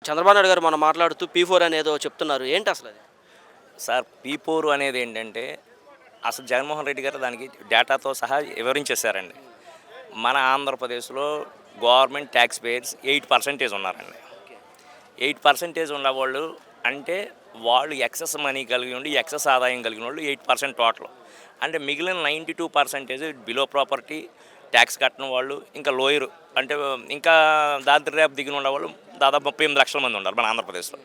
చంద్రబాబు నాయుడు గారు మొన్న మాట్లాడుతూ పీ4 అనేదో చెప్తున్నారు. ఏంటి అసలు అది? సార్ పీ4 అనేది ఏంటంటే అసలు జగన్మోహన్ రెడ్డి గారు దానికి డేటాతో సహా వివరించేశారండి. మన ఆంధ్రప్రదేశ్లో గవర్నమెంట్ ట్యాక్స్ పేయర్స్ 8% ఉన్నారండి. 8% ఉన్నవాళ్ళు అంటే వాళ్ళు ఎక్సెస్ మనీ కలిగి ఉండి ఎక్సెస్ ఆదాయం కలిగిన వాళ్ళు 8% టోటల్. అంటే మిగిలిన 92% బిలో ప్రాపర్టీ ట్యాక్స్ కట్టిన వాళ్ళు, ఇంకా లోయరు అంటే ఇంకా దారిద్ర్య రేపు దిగిన ఉన్నవాళ్ళు దాదాపు 38 లక్షల మంది ఉన్నారు మన ఆంధ్రప్రదేశ్లో.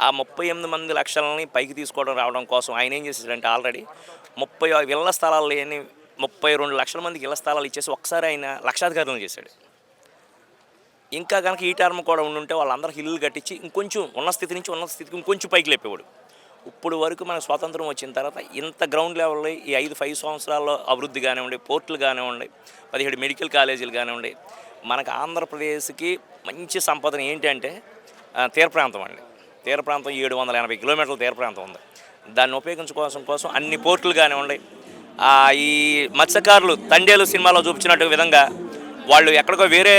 ఆ 38 లక్షలని పైకి తీసుకోవడం రావడం కోసం ఆయన ఏం చేశాడంటే ఆల్రెడీ 30 ఇళ్ల స్థలాలు లేని 32 లక్షల మందికి ఇళ్ల స్థలాలు ఇచ్చేసి ఒకసారి ఆయన లక్షాధికారులను చేశాడు. ఇంకా కనుక ఈ టర్మ్ కూడా ఉండుంటే వాళ్ళందరికీ ఇల్లు కట్టించి ఇంకొంచెం ఉన్న స్థితి నుంచి ఉన్నత స్థితికి ఇంకొంచెం పైకి లేపేవాడు. ఇప్పుడు వరకు మనకు స్వాతంత్రం వచ్చిన తర్వాత ఇంత గ్రౌండ్ లెవెల్లో ఈ 5 సంవత్సరాల్లో అభివృద్ధి కానివ్వండి, పోర్టులు కానివ్వండి, 17 మెడికల్ కాలేజీలు కానివ్వండి, మనకు ఆంధ్రప్రదేశ్కి మంచి సంపదన ఏంటంటే తీర ప్రాంతం అండి. తీర ప్రాంతం 780 కిలోమీటర్ల తీర ప్రాంతం ఉంది. దాన్ని ఉపయోగించుకోవడం కోసం అన్ని పోర్టులు కానివ్వండి, ఈ మత్స్యకారులు తండేలు సినిమాలో చూపించినట్టు విధంగా వాళ్ళు ఎక్కడికో వేరే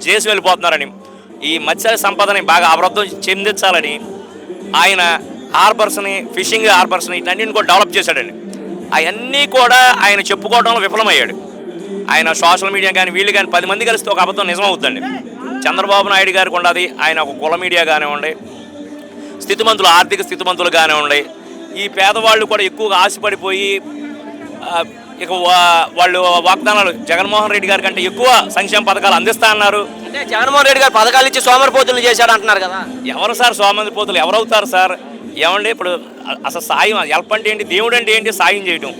చేసి వెళ్ళిపోతున్నారని, ఈ మత్స్య సంపదని బాగా అభివృద్ధి చెందించాలని ఆయన హార్బర్స్ని, ఫిషింగ్ హార్బర్స్ని ఇటన్నింటిని కూడా డెవలప్ చేశాడండి. అవన్నీ కూడా ఆయన చెప్పుకోవడంలో విఫలమయ్యాడు. ఆయన సోషల్ మీడియా కానీ వీళ్ళు కానీ 10 మంది కలిస్తే ఒక అబద్ధం నిజమవుతుందండి. చంద్రబాబు నాయుడు గారికి ఉండదు, ఆయన ఒక కుల మీడియా కానివ్వండి, స్థితిమంతులు ఆర్థిక స్థితిమంతులు కానివ్వండి, ఈ పేదవాళ్ళు కూడా ఎక్కువగా ఆశపడిపోయి ఇక వాళ్ళు వాగ్దానాలు జగన్మోహన్ రెడ్డి గారి కంటే ఎక్కువ సంక్షేమ పథకాలు అందిస్తా అన్నారు. అంటే జగన్మోహన్ రెడ్డి గారు పథకాలు ఇచ్చి సోమరిపోతులు చేశాడు అంటున్నారు కదా. ఎవరు సార్ సోమరిపోతులు? ఎవరవుతారు సార్? ఏమండి ఇప్పుడు అసలు సాయం హెల్ప్ అంటే ఏంటి, దేవుడు అంటే ఏంటి? సాయం చేయడం.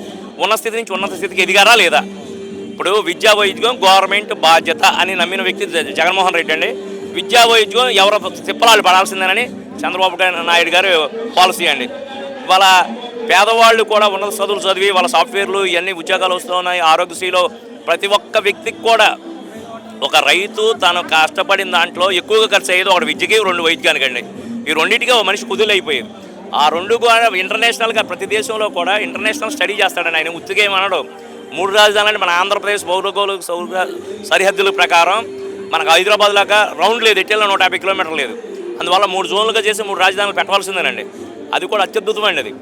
ఉన్న స్థితి నుంచి ఉన్నత స్థితికి ఎదిగారా లేదా? ఇప్పుడు విద్యా వైద్యం గవర్నమెంట్ బాధ్యత అని నమ్మిన వ్యక్తి జగన్మోహన్ రెడ్డి అండి. విద్యా వైద్యం ఎవరు తిప్పలాలు పడాల్సిందేనని చంద్రబాబు నాయుడు గారు పాలసీ అండి. ఇవాళ పేదవాళ్ళు కూడా ఉన్నత చదువులు చదివి వాళ్ళ సాఫ్ట్వేర్లు ఇవన్నీ ఉద్యోగాలు వస్తున్నాయి. ఆరోగ్యశ్రీలో ప్రతి ఒక్క వ్యక్తికి కూడా ఒక రైతు తను కష్టపడిన దాంట్లో ఎక్కువగా ఖర్చు అయ్యేది ఒకటి విద్యకి, 2 వైద్యానికి అండి. ఈ రెండింటికి ఒక మనిషి కుదులైపోయేది. ఆ 2 కూడా ఇంటర్నేషనల్గా ప్రతి దేశంలో కూడా ఇంటర్నేషనల్ స్టడీ చేస్తాడని ఆయన ఉత్తిగా ఏమన్నాడు. 3 రాజధానులు మన ఆంధ్రప్రదేశ్ భౌగోళిక సరిహద్దుల ప్రకారం మనకు హైదరాబాద్ లాగా రౌండ్ లేదు, ఎట్టెల్లో 150 కిలోమీటర్లు లేదు. అందువల్ల 3 జోన్లుగా చేసి 3 రాజధానులు పెట్టవలసిందేనండి. అది కూడా అత్యద్భుతమైనది.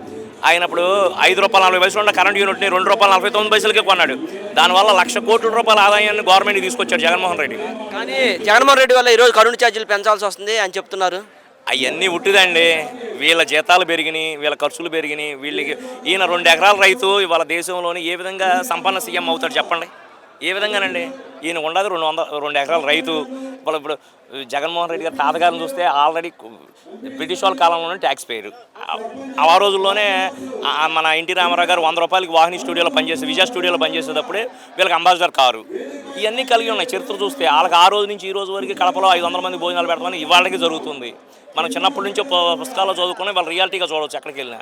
ఆయన ఇప్పుడు ₹5.40 ఉన్న కరెంట్ యూనిట్ని ₹2.49 కొన్నాడు. దానివల్ల ₹1,00,000 కోట్ల ఆదాయాన్ని గవర్నమెంట్కి తీసుకొచ్చాడు జగన్మోహన్ రెడ్డి. కానీ జగన్మోహన్ రెడ్డి వల్ల ఈరోజు కరెంటు ఛార్జీలు పెంచాల్సి వస్తుంది అని చెప్తున్నారు. అవన్నీ ఉట్టిదండి. వీళ్ళ జీతాలు పెరిగినాయి, వీళ్ళ ఖర్చులు పెరిగినాయి. వీళ్ళకి ఈయన 2 ఎకరాల రైతు ఇవాళ దేశంలోని ఏ విధంగా సంపన్న సీఎం అవుతాడు చెప్పండి? ఏ విధంగానండి? ఈయన ఉండదు 2 ఎకరాల రైతు. ఇప్పుడు జగన్మోహన్ రెడ్డి గారు తాతగారిని చూస్తే ఆల్రెడీ బ్రిటిష్ వాళ్ళ కాలంలోనే ట్యాక్స్ పేయరు. ఆ రోజుల్లోనే మన ఎన్టీ రామారావు గారు ₹100 వాహిని స్టూడియోలో పనిచేసి విజయ స్టూడియోలో పనిచేసేటప్పుడే వీళ్ళకి అంబాసిడర్ కారు ఇవన్నీ కలిగి ఉన్నాయి. చరిత్ర చూస్తే వాళ్ళకి ఆ రోజు నుంచి ఈ రోజు వరకు కడపలో 500 మంది భోజనాలు పెడతామని ఇవాళకి జరుగుతుంది. మనం చిన్నప్పటి నుంచో పుస్తకాల్లో చదువుకుని వాళ్ళ రియాలిటీగా చూడవచ్చు ఎక్కడికి వెళ్ళినా.